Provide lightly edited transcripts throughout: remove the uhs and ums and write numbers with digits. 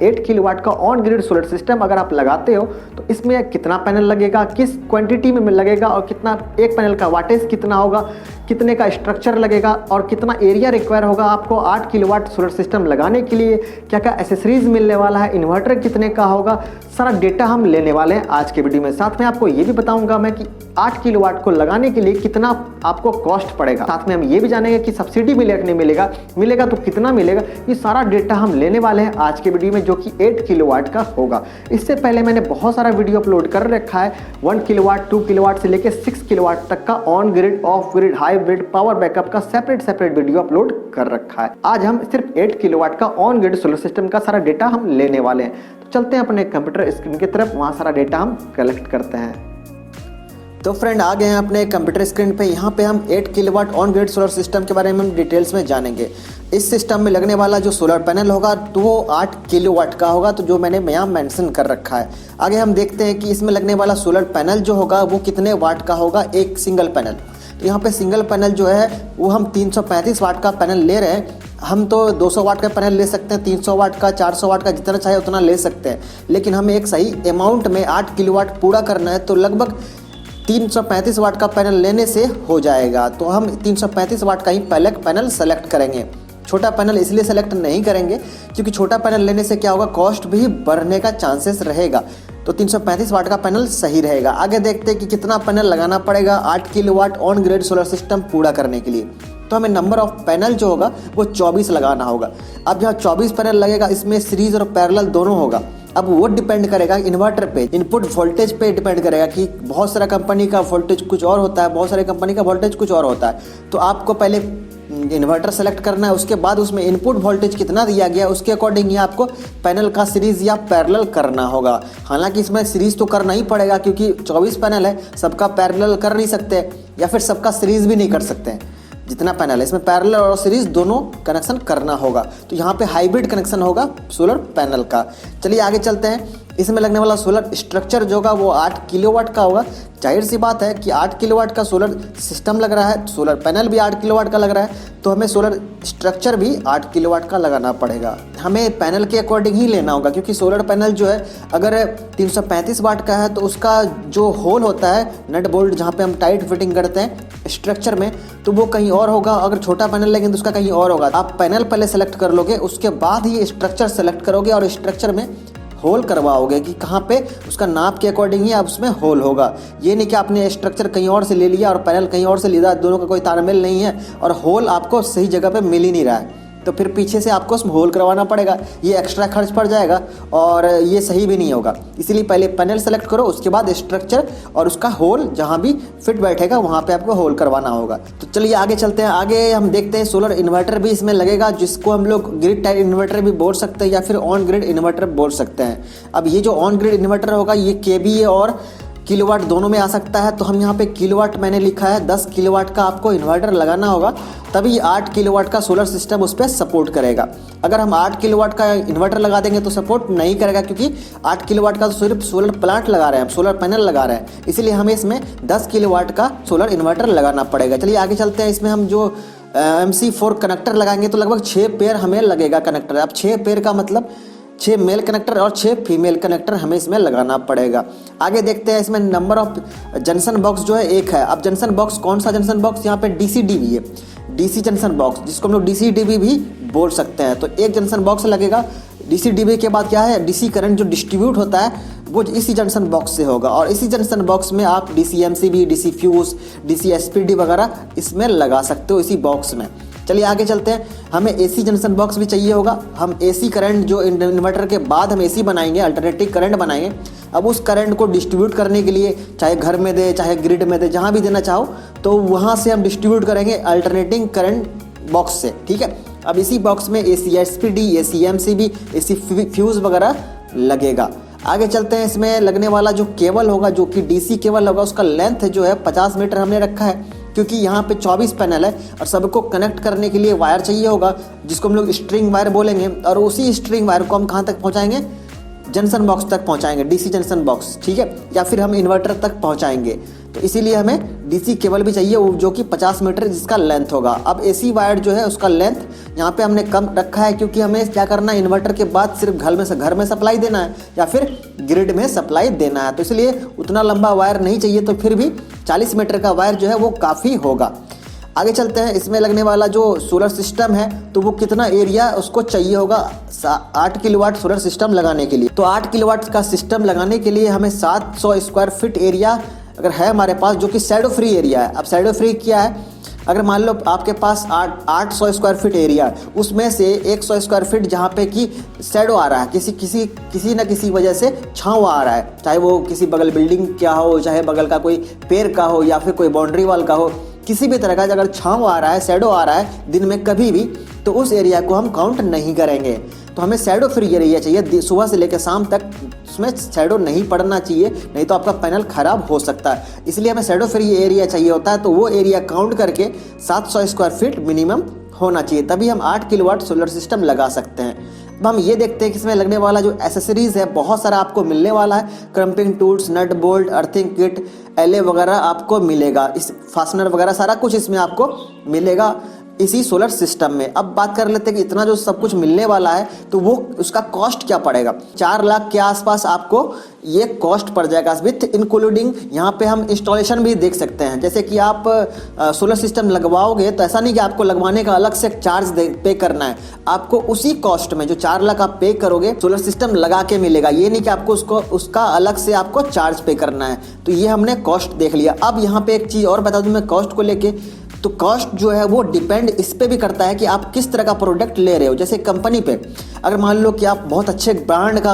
8 kilowatt का on grid solar system अगर आप लगाते हो तो इसमें कितना पैनल लगेगा, किस क्वांटिटी में लगेगा और कितना एक पैनल का वाटेज कितना होगा, कितने का स्ट्रक्चर लगेगा और कितना एरिया रिक्वायर होगा आपको 8 किलोवाट सोलर सिस्टम लगाने के लिए, क्या क्या एसेसरीज मिलने वाला है, इन्वर्टर कितने का होगा, सारा डेटा हम लेने वाले हैं आज के वीडियो में। साथ में आपको ये भी बताऊंगा मैं कि 8 किलोवाट को लगाने के लिए कितना आपको कॉस्ट पड़ेगा। साथ में हम ये भी जानेंगे कि सब्सिडी मिलेगा नहीं मिलेगा, मिलेगा तो कितना मिलेगा। ये सारा डेटा हम लेने वाले हैं आज के वीडियो में, जो कि 8 किलोवाट का होगा। इससे पहले मैंने बहुत सारा वीडियो अपलोड कर रखा है 1 किलोवाट 2 किलोवाट से लेकर 6 किलोवाट तक का on grid, of grid, hybrid, power backup का सेपरेट वीडियो अपलोड कर रखा है। आज हम सिर्फ 8 किलोवाट का ऑन ग्रिड सोलर सिस्टम का सारा डेटा हम लेने वाले हैं। तो चलते हैं अपने कंप्यूटर स्क्रीन की तरफ, वहां सारा डेटा हम कलेक्ट करते हैं। तो फ्रेंड आ गए हैं अपने कंप्यूटर स्क्रीन पे। यहाँ पे हम 8 kilowatt on grid solar system के बारे में हम डिटेल्स में जानेंगे। इस सिस्टम में लगने वाला जो सोलर पैनल होगा तो वो 8 किलोवाट का होगा, तो जो मैंने यहाँ मेंशन कर रखा है। आगे हम देखते हैं कि इसमें लगने वाला सोलर पैनल जो होगा वो कितने वाट का होगा, एक सिंगल पैनल। तो यहाँ पे सिंगल पैनल जो है वो हम 335 वाट का पैनल ले रहे हैं। हम तो 200 वाट का पैनल ले सकते हैं, 300 वाट का, 400 वाट का, जितना चाहे उतना ले सकते हैं। लेकिन हमें एक सही अमाउंट में 8 किलोवाट पूरा करना है, तो लगभग 335 वाट का पैनल लेने से हो जाएगा। तो हम 335 वाट का ही पैनल सेलेक्ट करेंगे। छोटा पैनल इसलिए सेलेक्ट नहीं करेंगे क्योंकि छोटा पैनल लेने से क्या होगा, कॉस्ट भी बढ़ने का चांसेस रहेगा। तो 335 वाट का पैनल सही रहेगा। आगे देखते हैं कि कितना पैनल लगाना पड़ेगा 8 kilowatt on grid solar system पूरा करने के लिए। तो हमें नंबर ऑफ पैनल जो होगा वो 24 लगाना होगा। अब जहाँ 24 पैनल लगेगा इसमें सीरीज और पैरेलल दोनों होगा। अब वो डिपेंड करेगा इन्वर्टर पे, इनपुट वोल्टेज पे डिपेंड करेगा कि बहुत सारा कंपनी का वोल्टेज कुछ और होता है, बहुत सारे कंपनी का वोल्टेज कुछ और होता है। तो आपको पहले इन्वर्टर सेलेक्ट करना है, उसके बाद उसमें इनपुट वोल्टेज कितना दिया गया उसके अकॉर्डिंग ही आपको पैनल का सीरीज या पैरेलल करना होगा। हालांकि इसमें सीरीज तो करना ही पड़ेगा क्योंकि 24 पैनल है, सबका पैरेलल कर नहीं सकते या फिर सबका सीरीज भी नहीं कर सकते। जितना पैनल है इसमें पैरेलल और सीरीज दोनों कनेक्शन करना होगा। तो यहाँ पे हाइब्रिड कनेक्शन होगा सोलर पैनल का। चलिए आगे चलते हैं। इसमें लगने वाला सोलर स्ट्रक्चर जो होगा वो 8 किलोवाट का होगा। जाहिर सी बात है कि 8 किलोवाट का सोलर सिस्टम लग रहा है, सोलर पैनल भी 8 किलोवाट का लग रहा है, तो हमें सोलर स्ट्रक्चर भी 8 किलोवाट का लगाना पड़ेगा। हमें पैनल के अकॉर्डिंग ही लेना होगा क्योंकि सोलर पैनल जो है अगर 335 वाट का है तो उसका जो होल होता है, नट बोल्ट जहाँ पे हम टाइट फिटिंग करते हैं स्ट्रक्चर में, तो वो कहीं और होगा। अगर छोटा पैनल लेंगे तो उसका कहीं और होगा। आप पैनल पहले सेलेक्ट कर लोगे, उसके बाद ही स्ट्रक्चर सेलेक्ट करोगे और स्ट्रक्चर में होल करवाओगे कि कहाँ पे उसका नाप के अकॉर्डिंग ही आप उसमें होल होगा। ये नहीं कि आपने स्ट्रक्चर कहीं और से ले लिया और पैनल कहीं और से लिया, दोनों का कोई तालमेल नहीं है और होल आपको सही जगह पे मिल ही नहीं रहा है, तो फिर पीछे से आपको उसमें होल करवाना पड़ेगा। ये एक्स्ट्रा खर्च पड़ जाएगा और ये सही भी नहीं होगा। इसीलिए पहले पैनल सेलेक्ट करो, उसके बाद स्ट्रक्चर और उसका होल जहाँ भी फिट बैठेगा वहाँ पे आपको होल करवाना होगा। तो चलिए आगे चलते हैं। आगे हम देखते हैं सोलर इन्वर्टर भी इसमें लगेगा, जिसको हम लोग ग्रिड टाइप इन्वर्टर भी बोल सकते हैं या फिर ऑन ग्रिड इन्वर्टर बोल सकते हैं। अब ये जो ऑन ग्रिड इन्वर्टर होगा ये kVA और किलोवाट दोनों में आ सकता है। तो हम यहाँ पे किलोवाट मैंने लिखा है, 10 किलोवाट का आपको इन्वर्टर लगाना होगा, तभी 8 किलोवाट का सोलर सिस्टम उस पर सपोर्ट करेगा। अगर हम 8 किलोवाट का इन्वर्टर लगा देंगे तो सपोर्ट नहीं करेगा क्योंकि 8 किलोवाट का तो सिर्फ सोलर प्लांट लगा रहे हैं, सोलर पैनल लगा रहे हैं। इसीलिए हमें इसमें 10 किलोवाट का सोलर इन्वर्टर लगाना पड़ेगा। चलिए आगे चलते हैं। इसमें हम जो MC4 कनेक्टर लगाएंगे तो लगभग 6 पेयर हमें लगेगा कनेक्टर। अब 6 पेयर का मतलब 6 मेल कनेक्टर और 6 फीमेल कनेक्टर हमें इसमें लगाना पड़ेगा। आगे देखते हैं। इसमें नंबर ऑफ जंक्शन बॉक्स जो है एक है। अब जंक्शन बॉक्स कौन सा जंक्शन बॉक्स, यहाँ पे DCDB है, DC जंक्शन बॉक्स, जिसको हम लोग DCDB भी बोल सकते हैं। तो एक जंक्शन बॉक्स लगेगा। DCDB के बाद क्या है, DC करंट जो डिस्ट्रीब्यूट होता है वो इसी जंक्शन बॉक्स से होगा और इसी जंक्शन बॉक्स में आप DC MCB, DC fuse, DC SPD वगैरह इसमें लगा सकते हो इसी बॉक्स में। चलिए आगे चलते हैं। हमें AC जंक्शन बॉक्स भी चाहिए होगा। हम AC करंट जो इन्वर्टर के बाद हम AC बनाएंगे, अल्टरनेटिव करंट बनाएंगे। अब उस करंट को डिस्ट्रीब्यूट करने के लिए चाहे घर में दे चाहे ग्रिड में दे, जहाँ भी देना चाहो तो वहाँ से हम डिस्ट्रीब्यूट करेंगे अल्टरनेटिंग करंट बॉक्स से। ठीक है। अब इसी बॉक्स में AC SPD, AC MCB, AC fuse वगैरह लगेगा। आगे चलते हैं। इसमें लगने वाला जो केबल होगा, जो कि DC केबल होगा, उसका लेंथ जो है 50 मीटर हमने रखा है क्योंकि यहाँ पे 24 पैनल है और सबको कनेक्ट करने के लिए वायर चाहिए होगा, जिसको हम लोग स्ट्रिंग वायर बोलेंगे। और उसी स्ट्रिंग वायर को हम कहाँ तक पहुँचाएंगे, जंक्शन बॉक्स तक पहुँचाएंगे, DC जंक्शन बॉक्स। ठीक है। या फिर हम इन्वर्टर तक पहुँचाएंगे। तो इसीलिए हमें डीसी केबल भी चाहिए जो कि 50 मीटर जिसका लेंथ होगा। अब एसी वायर जो है उसका लेंथ यहाँ पे हमने कम रखा है, क्योंकि हमें क्या करना है, इन्वर्टर के बाद सिर्फ घर में सप्लाई देना है या फिर ग्रिड में सप्लाई देना है, तो इसलिए उतना लंबा वायर नहीं चाहिए। तो फिर भी 40 मीटर का वायर जो है वो काफ़ी होगा। आगे चलते हैं, इसमें लगने वाला जो सोलर सिस्टम है तो वो कितना एरिया उसको चाहिए होगा 8 किलोवाट सोलर सिस्टम लगाने के लिए। तो 8 किलोवाट का सिस्टम लगाने के लिए हमें 700 स्क्वायर फीट एरिया अगर है हमारे पास, जो कि शैडो फ्री एरिया है। अब शैडो फ्री क्या है, अगर मान लो आपके पास 800 स्क्वायर फीट एरिया है, उसमें से 100 स्क्वायर फीट जहाँ पे कि शैडो आ रहा है, किसी न किसी वजह से छाँव आ रहा है, चाहे वो किसी बगल बिल्डिंग क्या हो, चाहे बगल का कोई पेड़ का हो या फिर कोई बाउंड्री वाल का हो, किसी भी तरह का अगर छाँव आ रहा है, शैडो आ रहा है दिन में कभी भी, तो उस एरिया को हम काउंट नहीं करेंगे। तो हमें शैडो फ्री एरिया चाहिए, सुबह से लेकर शाम तक उसमें शैडो नहीं पड़ना चाहिए, नहीं तो आपका पैनल खराब हो सकता है। इसलिए हमें शैडो फ्री एरिया चाहिए होता है, तो वो एरिया काउंट करके 700 स्क्वायर फीट मिनिमम होना चाहिए, तभी हम 8 किलोवाट सोलर सिस्टम लगा सकते हैं। अब हम ये देखते हैं कि इसमें लगने वाला जो एसेसरीज है बहुत सारा आपको मिलने वाला है। Crimping tools, nut bolt, earthing kit, एले वगैरह आपको मिलेगा, इस फास्टनर वगैरह सारा कुछ इसमें आपको मिलेगा इसी सोलर सिस्टम में। अब बात कर लेते हैं कि इतना जो सब कुछ मिलने वाला है तो वो उसका कॉस्ट क्या पड़ेगा। 4 लाख के आसपास आपको ये कॉस्ट पड़ जाएगा विथ इंक्लूडिंग। यहाँ पे हम इंस्टॉलेशन भी देख सकते हैं, जैसे कि आप सोलर सिस्टम लगवाओगे तो ऐसा नहीं कि आपको लगवाने का अलग से चार्ज पे करना है, आपको उसी कॉस्ट में जो 4 लाख आप पे करोगे सोलर सिस्टम लगा के मिलेगा। ये नहीं कि आपको उसका अलग से आपको चार्ज पे करना है। तो ये हमने कॉस्ट देख लिया। अब यहाँ पे एक चीज़ और बता दूँ मैं कॉस्ट को लेके, तो कॉस्ट जो है वो डिपेंड इस पे भी करता है कि आप किस तरह का प्रोडक्ट ले रहे हो। जैसे कंपनी पे अगर मान लो कि आप बहुत अच्छे ब्रांड का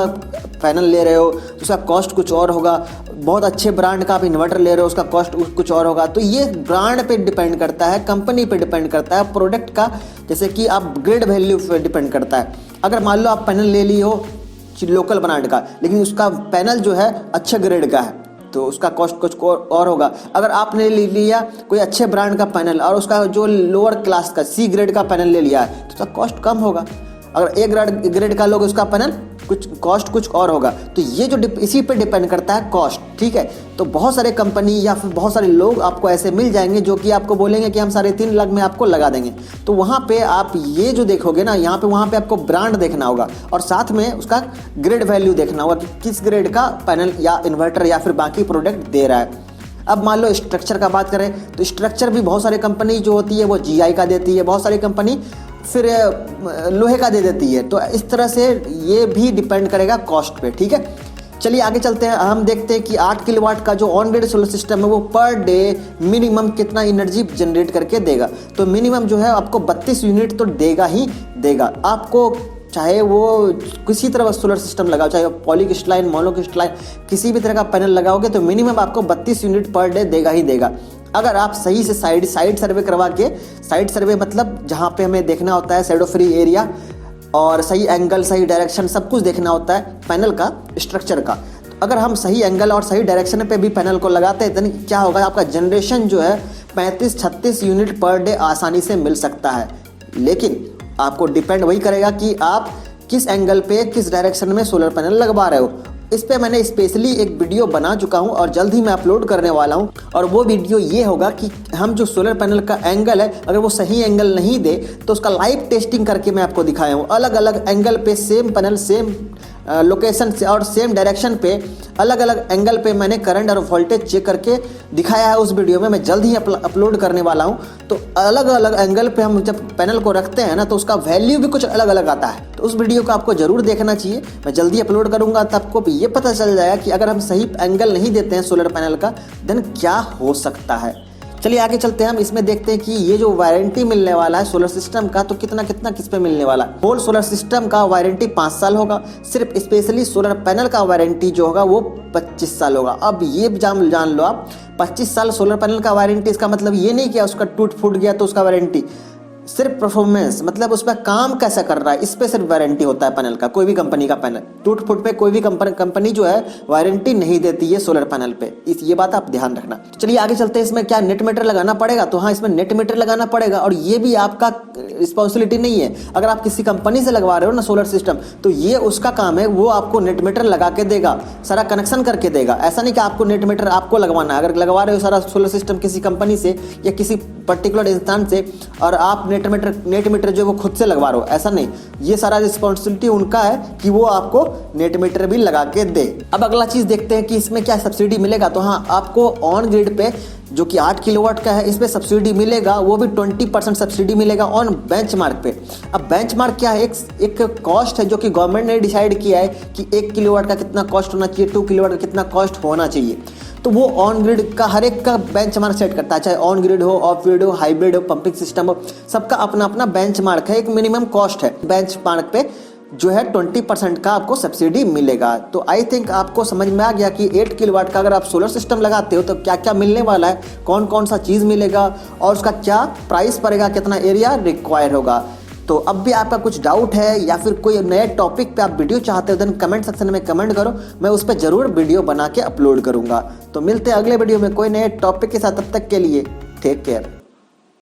पैनल ले रहे हो तो उसका कॉस्ट कुछ और होगा, बहुत अच्छे ब्रांड का आप इन्वर्टर ले रहे हो उसका कॉस्ट कुछ और होगा। तो ये ब्रांड पे डिपेंड करता है, कंपनी पे डिपेंड करता है, प्रोडक्ट का जैसे कि आप ग्रेड वैल्यू पे डिपेंड करता है। अगर मान लो आप पैनल ले लिए हो लोकल ब्रांड का, लेकिन उसका पैनल जो है अच्छे ग्रेड का है तो उसका कॉस्ट कुछ और होगा। अगर आपने ले लिया कोई अच्छे ब्रांड का पैनल और उसका जो लोअर क्लास का सी ग्रेड का पैनल ले लिया है तो उसका कॉस्ट कम होगा। अगर ए ग्रेड का लोगे उसका पैनल कुछ और होगा। तो ये जो इसी पे डिपेंड करता है कॉस्ट, ठीक है। तो बहुत सारे कंपनी या फिर बहुत सारे लोग आपको ऐसे मिल जाएंगे जो कि आपको बोलेंगे कि हम 3.5 लाख में आपको लगा देंगे। तो वहाँ पे आप ये जो देखोगे ना, यहाँ पे वहाँ पे आपको ब्रांड देखना होगा और साथ में उसका ग्रेड वैल्यू देखना होगा कि किस ग्रेड का पैनल या इन्वर्टर या फिर बाकी प्रोडक्ट दे रहा है। अब मान लो स्ट्रक्चर का बात करें तो स्ट्रक्चर भी बहुत सारी कंपनी जो होती है वो GI का देती है, बहुत सारी कंपनी फिर लोहे का दे देती है। तो इस तरह से ये भी डिपेंड करेगा कॉस्ट पे, ठीक है। चलिए आगे चलते हैं। हम देखते हैं कि 8 किलोवाट का जो ऑन ग्रिड सोलर सिस्टम है वो पर डे मिनिमम कितना एनर्जी जनरेट करके देगा। तो मिनिमम जो है आपको 32 यूनिट तो देगा ही देगा। आपको चाहे वो किसी तरह का सोलर सिस्टम लगाओ, चाहे पॉलीक्रिस्टलाइन, मोनोक्रिस्टलाइन, किसी भी तरह का पैनल लगाओगे तो मिनिमम आपको 32 यूनिट पर डे देगा ही देगा। अगर आप सही से साइड सर्वे करवा के, साइड सर्वे मतलब जहाँ पे हमें देखना होता है शैडो फ्री एरिया और सही एंगल, सही डायरेक्शन, सब कुछ देखना होता है पैनल का, स्ट्रक्चर का। अगर हम सही एंगल और सही डायरेक्शन पे भी पैनल को लगाते हैं तो क्या होगा, आपका जनरेशन जो है 35-36 यूनिट पर डे आसानी से मिल सकता है। लेकिन आपको डिपेंड वही करेगा कि आप किस एंगल पे, किस डायरेक्शन में सोलर पैनल लगवा रहे हो। इस पे मैंने स्पेशली एक वीडियो बना चुका हूँ और जल्द ही मैं अपलोड करने वाला हूँ। और वो वीडियो ये होगा कि हम जो सोलर पैनल का एंगल है अगर वो सही एंगल नहीं दे तो उसका लाइव टेस्टिंग करके मैं आपको दिखाया हूँ। अलग अलग एंगल पे सेम पैनल, सेम लोकेशन से और सेम डायरेक्शन पे अलग अलग एंगल पे मैंने करंट और वोल्टेज चेक करके दिखाया है उस वीडियो में। मैं जल्द ही अपलोड करने वाला हूँ। तो अलग अलग एंगल पे हम जब पैनल को रखते हैं ना तो उसका वैल्यू भी कुछ अलग अलग आता है। तो उस वीडियो को आपको जरूर देखना चाहिए, मैं जल्दी अपलोड करूँगा। तब आपको ये पता चल जाएगा कि अगर हम सही एंगल नहीं देते हैं सोलर पैनल का देन क्या हो सकता है। चलिए आगे चलते हैं। हम इसमें देखते हैं कि ये जो वारंटी मिलने वाला है सोलर सिस्टम का तो कितना किस पे मिलने वाला है। होल सोलर सिस्टम का वारंटी 5 साल होगा। सिर्फ स्पेशली सोलर पैनल का वारंटी जो होगा वो 25 साल होगा। अब ये जान लो आप, 25 साल सोलर पैनल का वारंटी, इसका मतलब ये नहीं कि उसका टूट फूट गया तो उसका वारंटी सिर्फ परफॉर्मेंस, मतलब उस पर काम कैसा कर रहा है, इस पे सिर्फ वारंटी होता है पैनल का। कोई भी कंपनी का पैनल टूट फूट पे कोई भी कंपनी जो है वारंटी नहीं देती है सोलर पैनल पे, ये बात आप ध्यान रखना। चलिए आगे चलते हैं। इसमें क्या नेट मीटर लगाना पड़ेगा? तो हाँ, इसमें नेट मीटर लगाना पड़ेगा, और ये भी आपका रिस्पॉन्सिबिलिटी नहीं है। अगर आप किसी कंपनी से लगवा रहे हो ना सोलर सिस्टम, तो ये उसका काम है, वो आपको नेट मीटर लगा के देगा, सारा कनेक्शन करके देगा। ऐसा नहीं कि आपको नेट मीटर आपको लगवाना है। अगर लगवा रहे हो सारा सोलर सिस्टम किसी कंपनी से या किसी पर्टिकुलर इंसान से, और आप नेट मीटर जो वो खुद से लगवा रहे हो, ऐसा नहीं। ये सारा रिस्पॉन्सिबिलिटी उनका है कि वो आपको नेट मीटर भी लगा के दे। अब अगला चीज देखते हैं कि इसमें क्या सब्सिडी मिलेगा। तो हाँ, आपको ऑन ग्रिड पे जो कि 8 किलोवाट का है, इस पे सब्सिडी मिलेगा, वो भी 20% सब्सिडी मिलेगा ऑन बेंचमार्क पे। अब बेंचमार्क क्या है? एक कॉस्ट है जो कि गवर्नमेंट ने डिसाइड किया है कि 1 किलोवाट का कितना कॉस्ट होना चाहिए, 2 किलोवाट का कितना कॉस्ट होना चाहिए। तो वो ऑन ग्रिड का हर एक का बेंचमार्क सेट करता है, चाहे ऑन ग्रिड हो, ऑफ ग्रिड हो, हाइब्रिड हो, पंपिंग सिस्टम हो, सबका अपना अपना बेंचमार्क है, एक मिनिमम कॉस्ट है। बेंचमार्क पे जो है 20% का आपको सब्सिडी मिलेगा। तो आई थिंक आपको समझ में आ गया कि 8 किलोवाट का अगर आप सोलर सिस्टम लगाते हो तो क्या क्या मिलने वाला है, कौन कौन सा चीज़ मिलेगा और उसका क्या प्राइस पड़ेगा, कितना एरिया रिक्वायर होगा। तो अब भी आपका कुछ डाउट है या फिर कोई नए टॉपिक पे आप वीडियो चाहते हो, देन कमेंट सेक्शन में कमेंट करो, मैं उस पर जरूर वीडियो बना के अपलोड करूंगा। तो मिलते हैं अगले वीडियो में कोई नए टॉपिक के साथ, तब तक के लिए टेक केयर।